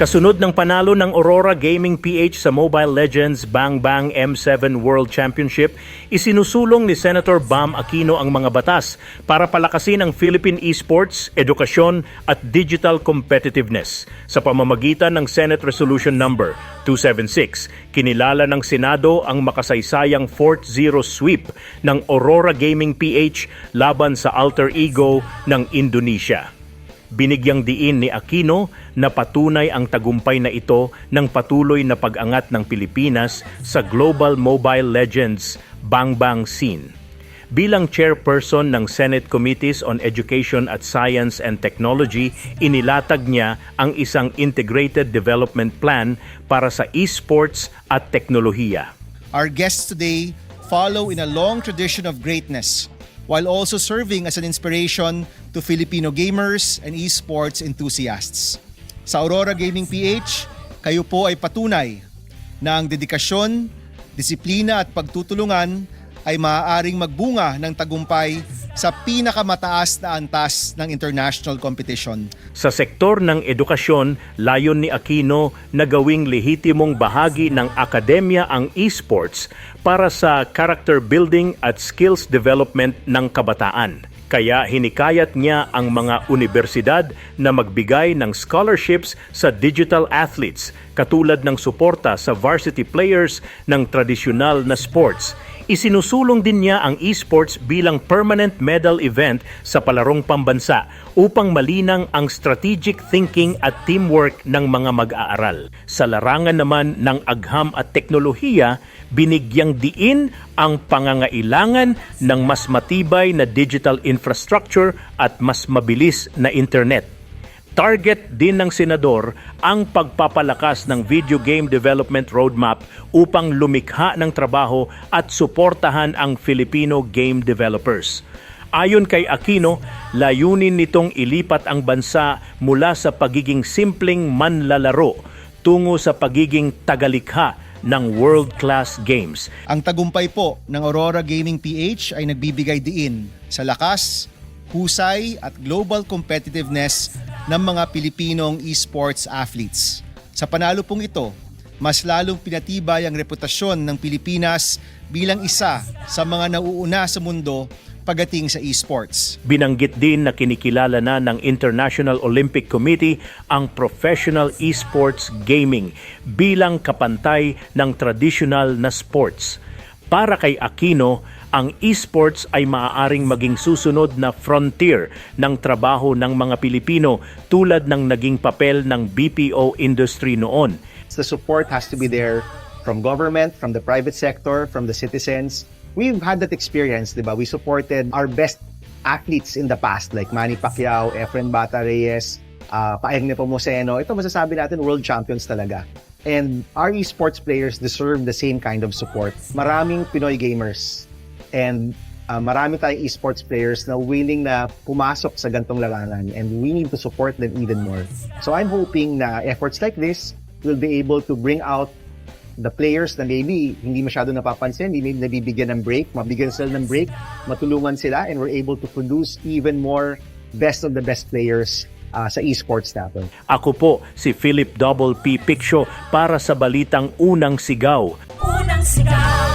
Kasunod ng panalo ng Aurora Gaming PH sa Mobile Legends Bang Bang M7 World Championship, isinusulong ni Senator Bam Aquino ang mga batas para palakasin ang Philippine esports, edukasyon at digital competitiveness. Sa pamamagitan ng Senate Resolution Number 276, kinilala ng Senado ang makasaysayang 4-0 sweep ng Aurora Gaming PH laban sa alter ego ng Indonesia. Binigyang diin ni Aquino na patunay ang tagumpay na ito ng patuloy na pag-angat ng Pilipinas sa Global Mobile Legends Bang Bang scene. Bilang chairperson ng Senate Committees on Education at Science and Technology, inilatag niya ang isang integrated development plan para sa esports at teknolohiya. Our guests today follow in a long tradition of greatness, while also serving as an inspiration to Filipino gamers and esports enthusiasts. Sa Aurora Gaming PH, kayo po ay patunay na ang dedikasyon, disiplina at pagtutulungan ay maaaring magbunga ng tagumpay sa pinakamataas na antas ng international competition. Sa sektor ng edukasyon, layon ni Aquino na gawing lehitimong bahagi ng akademya ang esports para sa character building at skills development ng kabataan. Kaya hinikayat niya ang mga universidad na magbigay ng scholarships sa digital athletes katulad ng suporta sa varsity players ng tradisyonal na sports. Isinusulong din niya ang esports bilang permanent medal event sa palarong pambansa upang malinang ang strategic thinking at teamwork ng mga mag-aaral. Sa larangan naman ng agham at teknolohiya, binigyang diin ang pangangailangan ng mas matibay na digital infrastructure at mas mabilis na internet. Target din ng senador ang pagpapalakas ng video game development roadmap upang lumikha ng trabaho at suportahan ang Filipino game developers. Ayon kay Aquino, layunin nitong ilipat ang bansa mula sa pagiging simpleng manlalaro tungo sa pagiging tagalikha ng world-class games. Ang tagumpay po ng Aurora Gaming PH ay nagbibigay diin sa lakas, husay at global competitiveness ng mga Pilipinong esports athletes. Sa panalo pong ito, mas lalong pinatibay ang reputasyon ng Pilipinas bilang isa sa mga nauuna sa mundo pagdating sa esports. Binanggit din na kinikilala na ng International Olympic Committee ang professional esports gaming bilang kapantay ng traditional na sports. Para kay Aquino, ang esports ay maaaring maging susunod na frontier ng trabaho ng mga Pilipino tulad ng naging papel ng BPO industry noon. The support has to be there from government, from the private sector, from the citizens. We've had that experience, di ba? We supported our best athletes in the past like Manny Pacquiao, Efren Bata Reyes, Paeng Nepomuceno. Ito masasabi natin world champions talaga. And our esports players deserve the same kind of support. Maraming Pinoy gamers and marami tayong esports players na willing na pumasok sa gantong larangan and we need to support them even more. So I'm hoping na efforts like this will be able to bring out the players na maybe hindi masyado napapansin, hindi nabibigyan ng break, mabigyan sila ng break, matulungan sila and we're able to produce even more best of the best players sa esports natin. Ako po si Philip Double P. Piccio para sa Balitang Unang Sigaw. Unang Sigaw.